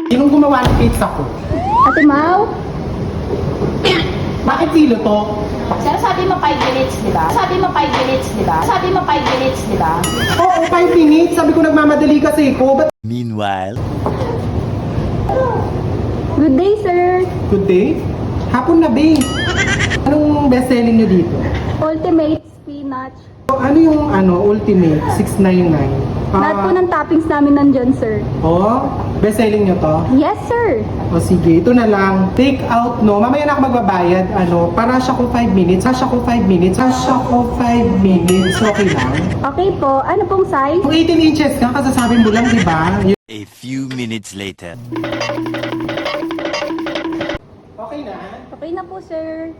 Sinong gumawa ng pizza ko? Ate Mau? Bakit kilo to? Sir, sabi mo 5 minutes, di ba? Sabi mo 5 minutes, di ba? Sabi mo 5 minutes, di ba? Oo, 5 minutes. Sabi ko nagmamadali kasi ko. Ba't Meanwhile, Good day, sir. good day? Hapon na, be. Anong best-selling nyo dito? Ultimate spinach. Ano yung ultimate? 699. Lahat po ng toppings namin nandyan, sir. Oh, best-selling nyo to? Yes, sir. O sige, ito na lang. Take out, no? Mamaya na ako magbabayad. Para siya ko 5 minutes. Para siya ko 5 minutes. Para siya ko 5 minutes. Okay lang? Okay po. Ano pong size? Kung 18 inches ka, kasasabi mo lang, di ba? a few minutes later. Okay na? Okay na po, sir.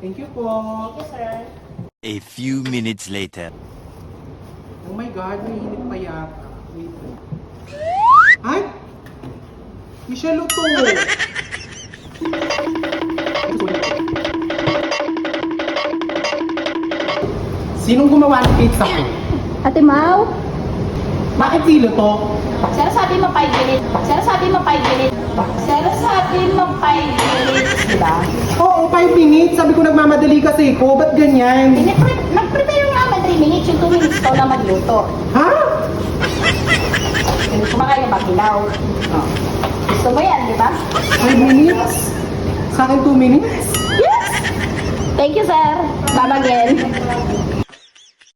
Thank you po. Yes, sir. A few minutes later. Oh my God, may init pa yata. Wait. Ay! Michelle to. Sinong gumawa ng pizza ko? Ate Mau? Bakit kilo to? Sir, sabi mo 5 minutes. Sir, sabi mo 5 minutes. Sir, sabi mo 5 minutes, di ba? Oo, 5 minutes. Sabi ko nagmamadali kasi ko. Ba't ganyan? Nag-prepare nga naman 3 minutes. Yung 2 minutes ko lang magluto. Ha? Kumakain na maghilaw. Oh. Gusto mo yan, di ba? 5 minutes? Sa akin 2 minutes? Yes! Thank you, sir. Come again.